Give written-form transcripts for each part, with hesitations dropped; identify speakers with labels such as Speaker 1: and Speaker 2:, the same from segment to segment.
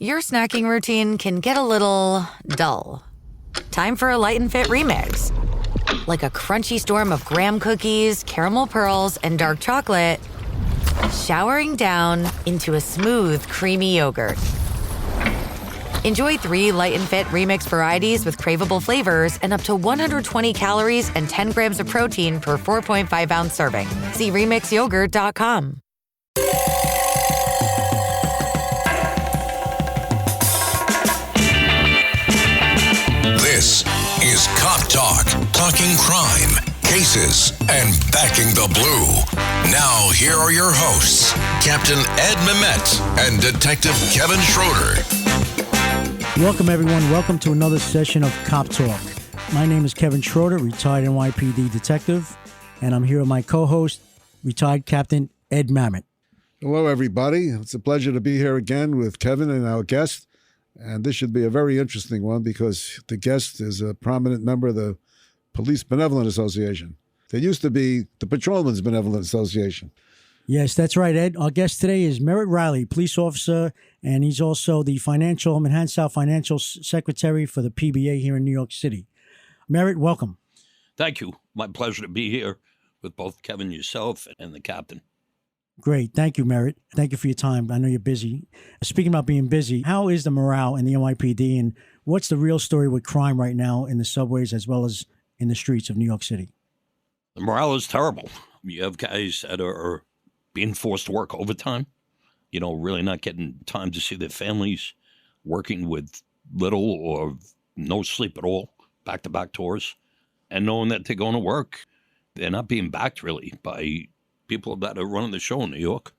Speaker 1: your snacking routine can get a little dull. Time for a light and fit remix. Like a crunchy storm of graham cookies, caramel pearls, and dark chocolate, showering down into a smooth, creamy yogurt. Enjoy 3 light and fit remix varieties with craveable flavors and up to 120 calories and 10 grams of protein per 4.5-ounce serving. See remixyogurt.com.
Speaker 2: This is Cop Talk, talking crime, cases, and backing the blue. Now, here are your hosts, Captain Ed Merritt and Detective Kevin Schroeder.
Speaker 3: Welcome, everyone. Welcome to another session of Cop Talk. My name is Kevin Schroeder, retired NYPD detective, and I'm here with my co-host, retired Captain Ed Merritt.
Speaker 4: Hello, everybody. It's a pleasure to be here again with Kevin and our guest. And this should be a very interesting one because the guest is a prominent member of the Police Benevolent Association. There used to be the Patrolmen's Benevolent Association.
Speaker 3: Yes, that's right, Ed. Our guest today is Merritt Riley, police officer, and he's also the Manhattan South Financial Secretary for the PBA here in New York City. Merritt, welcome.
Speaker 5: Thank you. My pleasure to be here with both Kevin, yourself, and the captain.
Speaker 3: Great. Thank you, Merritt. Thank you for your time. I know you're busy. Speaking about being busy, how is the morale in the NYPD, and what's the real story with crime right now in the subways as well as in the streets of New York City?
Speaker 5: The morale is terrible. You have guys that are being forced to work overtime, really not getting time to see their families, working with little or no sleep at all, back-to-back tours, and knowing that they're going to work. They're not being backed, really, by people that are running the show in New York.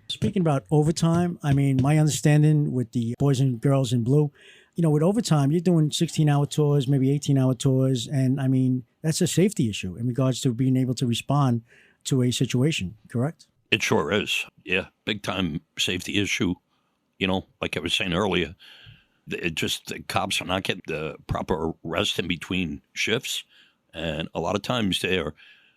Speaker 3: Speaking about overtime, I mean, my understanding with the boys and girls in blue, with overtime, you're doing 16-hour tours, maybe 18-hour tours, and I mean, that's a safety issue in regards to being able to respond to a situation, correct?
Speaker 5: It sure is. Yeah, big-time safety issue. Like I was saying earlier, the cops are not getting the proper rest in between shifts, and a lot of times their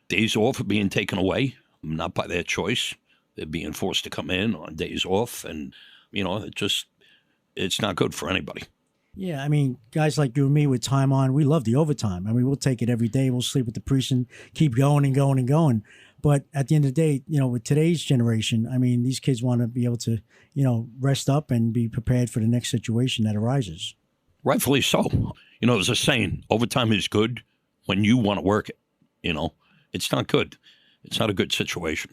Speaker 5: days off are being taken away, not by their choice. They're being forced to come in on days off, and, it's not good for anybody.
Speaker 3: Yeah, I mean, guys like you and me with time on, we love the overtime. I mean, we'll take it every day. We'll sleep at the precinct, keep going and going and going. But at the end of the day, with today's generation, I mean, these kids want to be able to, rest up and be prepared for the next situation that arises.
Speaker 5: Rightfully so. There's a saying, overtime is good when you want to work it. It's not good. It's not a good situation.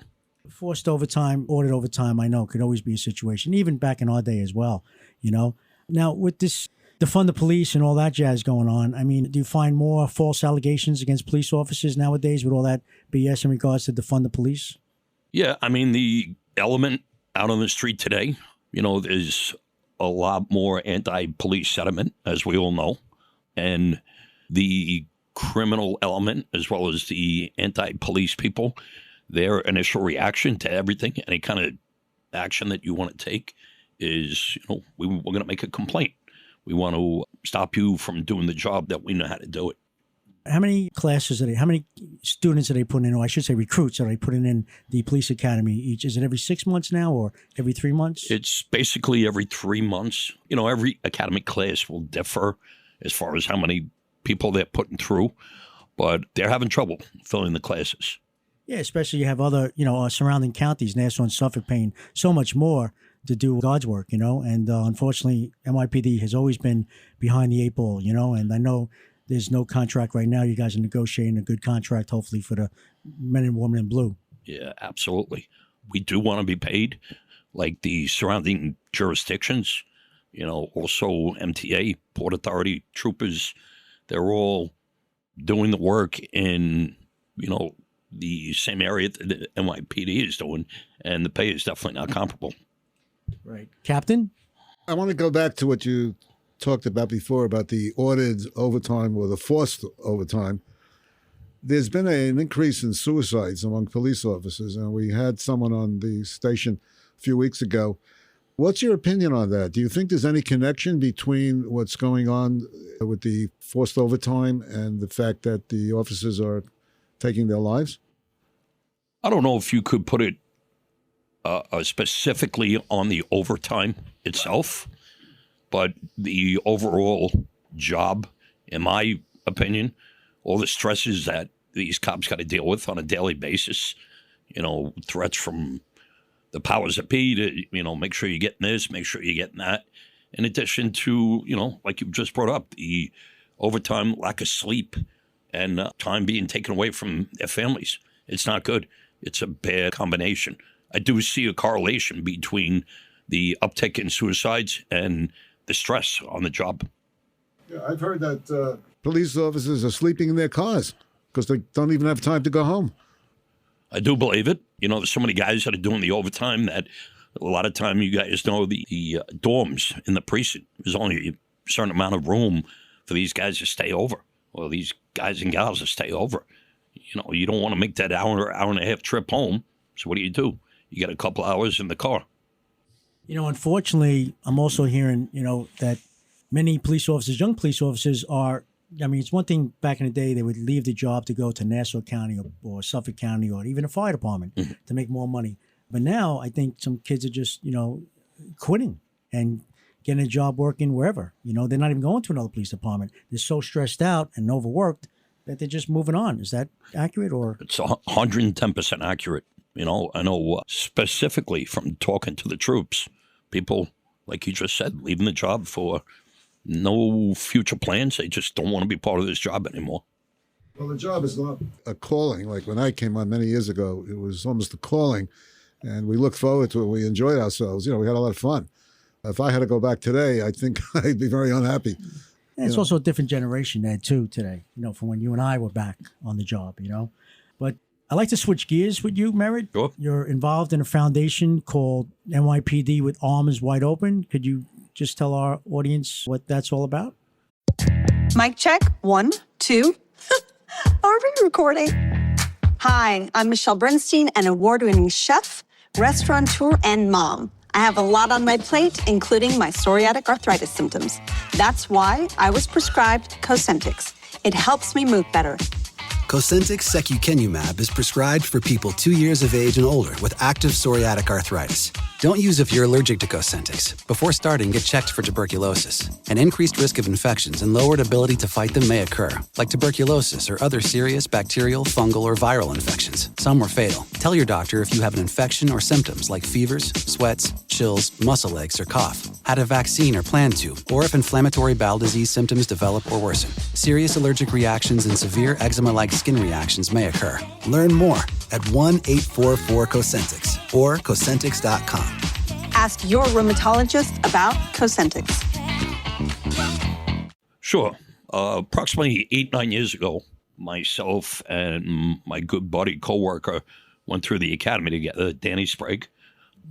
Speaker 3: Forced overtime, ordered overtime, I know, could always be a situation, even back in our day as well, Now, with this defund the police and all that jazz going on, I mean, do you find more false allegations against police officers nowadays with all that BS in regards to defund the police?
Speaker 5: Yeah, I mean, the element out on the street today, there's a lot more anti-police sentiment, as we all know, and the criminal element, as well as the anti-police people, their initial reaction to everything, any kind of action that you want to take is, we're going to make a complaint. We want to stop you from doing the job that we know how to do it.
Speaker 3: How many how many students are they putting in, or I should say recruits, are they putting in the police academy each? Is it every 6 months now or every 3 months?
Speaker 5: It's basically every 3 months. Every academic class will differ as far as how many people they're putting through, but they're having trouble filling the classes.
Speaker 3: Yeah, especially you have other, surrounding counties, Nassau and Suffolk, paying so much more to do God's work, and unfortunately, NYPD has always been behind the 8 ball, and I know there's no contract right now. You guys are negotiating a good contract, hopefully, for the men and women in blue.
Speaker 5: Yeah, absolutely. We do want to be paid like the surrounding jurisdictions, also MTA, Port Authority, troopers. They're all doing the work in, the same area that the NYPD is doing, and the pay is definitely not comparable.
Speaker 3: Right. Captain?
Speaker 4: I want to go back to what you talked about before about the ordered overtime or the forced overtime. There's been an increase in suicides among police officers, and we had someone on the station a few weeks ago. What's your opinion on that? Do you think there's any connection between what's going on with the forced overtime and the fact that the officers are taking their lives?
Speaker 5: I don't know if you could put it specifically on the overtime itself. But the overall job, in my opinion, all the stresses that these cops got to deal with on a daily basis, threats from the powers that be to, make sure you're getting this, make sure you're getting that. In addition to, like you just brought up, the overtime, lack of sleep, and time being taken away from their families. It's not good. It's a bad combination. I do see a correlation between the uptick in suicides and the stress on the job.
Speaker 4: Yeah, I've heard that police officers are sleeping in their cars because they don't even have time to go home.
Speaker 5: I do believe it. There's so many guys that are doing the overtime that a lot of time, you guys know, the dorms in the precinct, there's only a certain amount of room for these guys to stay over, or these guys and gals to stay over. You don't want to make that hour and a half trip home. So what do? You get a couple hours in the car.
Speaker 3: Unfortunately, I'm also hearing, that many police officers, young police officers are, it's one thing back in the day, they would leave the job to go to Nassau County or Suffolk County or even a fire department to make more money. But now I think some kids are just, quitting and getting a job working wherever. They're not even going to another police department. They're so stressed out and overworked that they're just moving on. Is that accurate? Or
Speaker 5: it's 110% accurate. I know specifically from talking to the troops, people, like you just said, leaving the job for no future plans. They just don't want to be part of this job anymore.
Speaker 4: Well, the job is not a calling. Like when I came on many years ago, it was almost a calling. And we looked forward to it. We enjoyed ourselves. We had a lot of fun. If I had to go back today, I think I'd be very unhappy.
Speaker 3: And it's also a different generation, Ed, too, today, from when you and I were back on the job, But I'd like to switch gears with you, Merritt.
Speaker 5: Sure.
Speaker 3: You're involved in a foundation called NYPD with Arms Wide Open. Could you just tell our audience what that's all about?
Speaker 6: Mic check. 1, 2. Are we recording? Hi, I'm Michelle Bernstein, an award-winning chef, restaurateur, and mom. I have a lot on my plate, including my psoriatic arthritis symptoms. That's why I was prescribed Cosentyx. It helps me move better.
Speaker 7: Cosentyx secukinumab is prescribed for people 2 years of age and older with active psoriatic arthritis. Don't use if you're allergic to Cosentyx. Before starting, get checked for tuberculosis. An increased risk of infections and lowered ability to fight them may occur, like tuberculosis or other serious bacterial, fungal, or viral infections. Some were fatal. Tell your doctor if you have an infection or symptoms like fevers, sweats, chills, muscle aches, or cough, had a vaccine or plan to, or if inflammatory bowel disease symptoms develop or worsen. Serious allergic reactions and severe eczema-like skin reactions may occur. Learn more at 1-844-COSENTYX or Cosentyx.com.
Speaker 6: Ask your rheumatologist about Cosentyx.
Speaker 5: Sure. Approximately 8-9 years ago, myself and my good buddy, coworker, went through the academy together, Danny Sprague.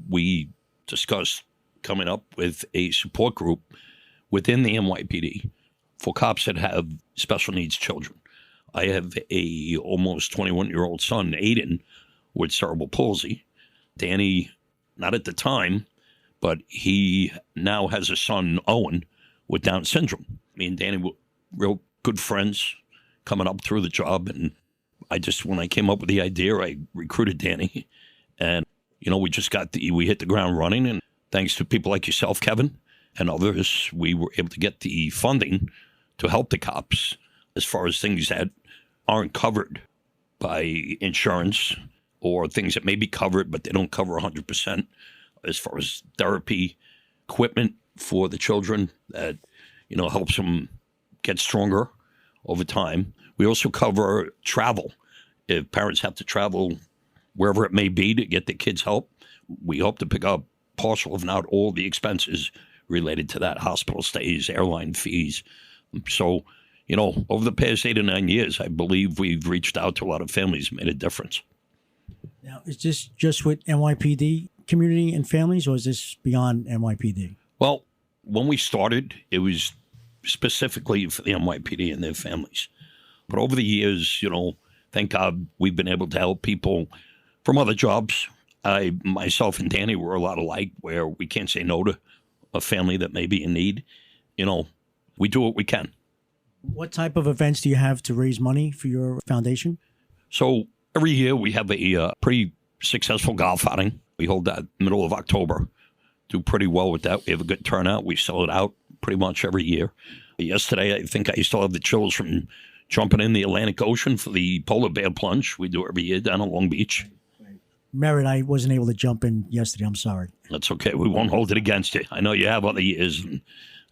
Speaker 5: We discussed coming up with a support group within the NYPD for cops that have special needs children. I have a almost 21-year-old son, Aiden, with cerebral palsy. Danny, not at the time, but he now has a son, Owen, with Down syndrome. Me and Danny were real good friends coming up through the job. And when I came up with the idea, I recruited Danny. And, we just we hit the ground running. And thanks to people like yourself, Kevin, and others, we were able to get the funding to help the cops as far as things that aren't covered by insurance or things that may be covered, but they don't cover 100%, as far as therapy, equipment for the children that, helps them get stronger over time. We also cover travel. If parents have to travel wherever it may be to get the kids help, we hope to pick up partial, if not all, the expenses related to that, hospital stays, airline fees. So, over the past 8 or 9 years, I believe we've reached out to a lot of families and made a difference.
Speaker 3: Now, is this just with NYPD community and families, or is this beyond NYPD?
Speaker 5: Well, when we started, it was specifically for the NYPD and their families. But over the years, thank God we've been able to help people from other jobs. Myself and Danny were a lot alike, where we can't say no to a family that may be in need. We do what we can.
Speaker 3: What type of events do you have to raise money for your foundation?
Speaker 5: So every year we have a pretty successful golf outing. We hold that middle of October. Do pretty well with that. We have a good turnout. We sell it out pretty much every year. Yesterday, I think I still have the chills from jumping in the Atlantic Ocean for the polar bear plunge we do every year down at Long Beach.
Speaker 3: Merritt, I wasn't able to jump in yesterday. I'm sorry.
Speaker 5: That's okay. We won't hold it against you. I know you have other years, and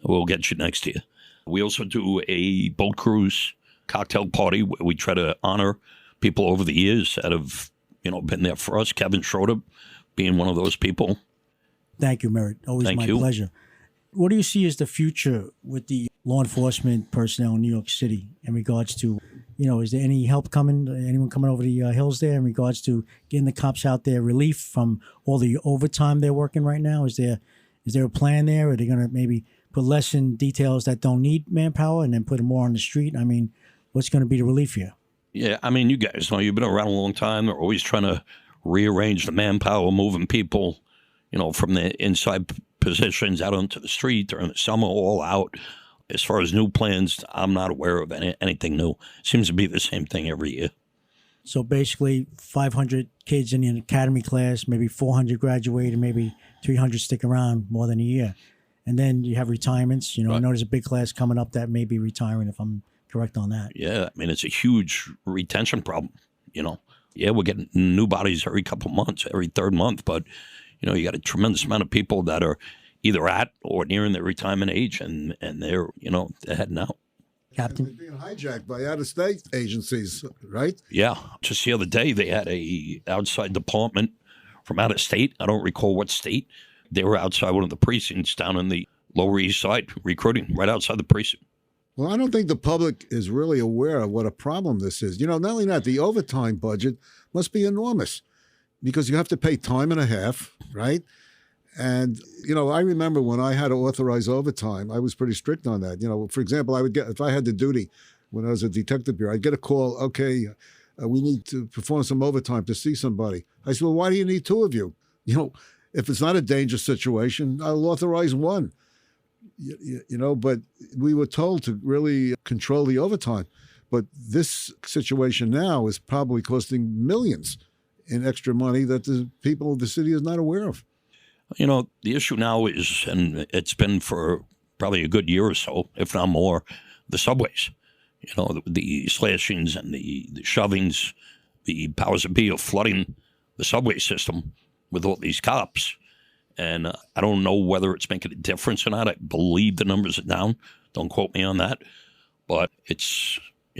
Speaker 5: we'll get you next year. We also do a boat cruise cocktail party where we try to honor people over the years that have, been there for us. Kevin Schroeder being one of those people.
Speaker 3: Thank you, Merritt. Always
Speaker 5: Thank
Speaker 3: my
Speaker 5: you.
Speaker 3: pleasure. What do you see as the future with the law enforcement personnel in New York City in regards to, is there any help coming, anyone coming over the hills there in regards to getting the cops out there, relief from all the overtime they're working right now? Is there a plan there? Are they going to maybe put less in details that don't need manpower and then put more on the street? I mean, what's going to be the relief here?
Speaker 5: Yeah, I mean, you guys know you've been around a long time. They're always trying to rearrange the manpower, moving people, from the inside positions out onto the street during the summer, all out. As far as new plans, I'm not aware of anything new. Seems to be the same thing every year.
Speaker 3: So basically 500 kids in an academy class, maybe 400 graduate and maybe 300 stick around more than a year. And then you have retirements. I know there's a big class coming up that may be retiring, if I'm correct on that.
Speaker 5: Yeah, I mean, it's a huge retention problem, Yeah, we're getting new bodies every couple months, every third month, but, you got a tremendous amount of people that are either at or nearing their retirement age, and they're, they're heading out.
Speaker 3: Captain?
Speaker 4: They're being hijacked by out-of-state agencies, right?
Speaker 5: Yeah, just the other day they had a outside department from out of state. I don't recall what state. They were outside one of the precincts down in the Lower East Side, recruiting right outside the precinct.
Speaker 4: Well, I don't think the public is really aware of what a problem this is. Not only that, the overtime budget must be enormous because you have to pay time and a half, right? And, I remember when I had to authorize overtime, I was pretty strict on that. For example, I would get, if I had the duty when I was a detective bureau, I'd get a call, okay, we need to perform some overtime to see somebody. I said, well, why do you need two of you? If it's not a dangerous situation, I'll authorize one. But we were told to really control the overtime. But this situation now is probably costing millions in extra money that the people of the city is not aware of.
Speaker 5: The issue now is, and it's been for probably a good year or so, if not more, the subways. The slashings and the shovings, the powers that be are flooding the subway system with all these cops. And I don't know whether it's making a difference or not. I believe the numbers are down. Don't quote me on that. But it's,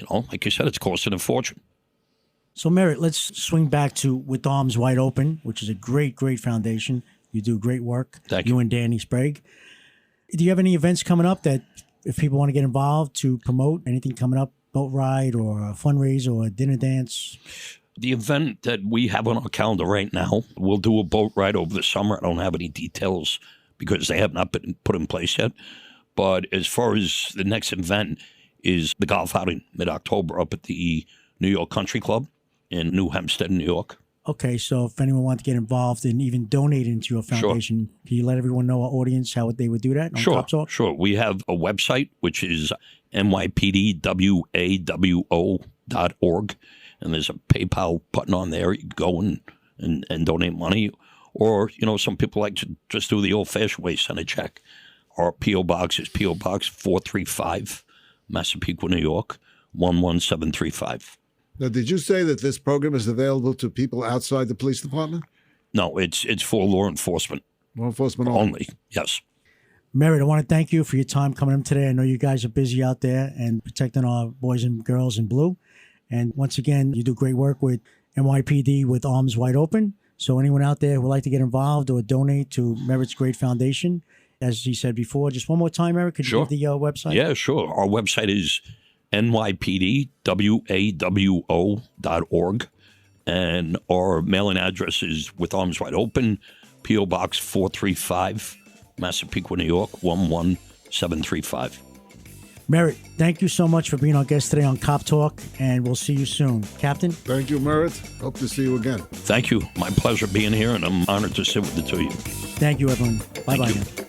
Speaker 5: like you said, it's costing a fortune.
Speaker 3: So, Merritt, let's swing back to With Arms Wide Open, which is a great, great foundation. You do great work.
Speaker 5: Thank you.
Speaker 3: You and Danny Sprague. Do you have any events coming up that if people want to get involved to promote anything coming up, boat ride or a fundraiser or a dinner dance?
Speaker 5: The event that we have on our calendar right now, we'll do a boat ride over the summer. I don't have any details because they have not been put in place yet. But as far as the next event is the golf outing mid-October up at the New York Country Club in New Hempstead, New York.
Speaker 3: Okay, so if anyone wants to get involved and even donate into your foundation, Can you let everyone know, our audience, how they would do that? On Cop Talk?
Speaker 5: Sure. We have a website, which is NYPDWAWO.org, and there's a PayPal button on there. You can go and donate money. Or, some people like to just do the old-fashioned way, send a check. Our P.O. Box is P.O. Box 435, Massapequa, New York, 11735.
Speaker 4: Now, did you say that this program is available to people outside the police department?
Speaker 5: No, it's for law enforcement.
Speaker 4: Law enforcement
Speaker 5: only. Yes.
Speaker 3: Merritt, I want to thank you for your time coming in today. I know you guys are busy out there and protecting our boys and girls in blue. And once again, you do great work with NYPD With Arms Wide Open. So anyone out there who would like to get involved or donate to Merritt's great foundation, as he said before, just one more time, Merritt, could you give the website?
Speaker 5: Yeah, sure. Our website is NYPDWAWO.org. And our mailing address is With Arms Wide Open, P.O. Box 435, Massapequa, New York, 11735.
Speaker 3: Merritt, thank you so much for being our guest today on Cop Talk, and we'll see you soon. Captain?
Speaker 4: Thank you, Merritt. Hope to see you again.
Speaker 5: Thank you. My pleasure being here, and I'm honored to sit with the two of you.
Speaker 3: Thank you, everyone. Bye-bye.
Speaker 5: Thank you.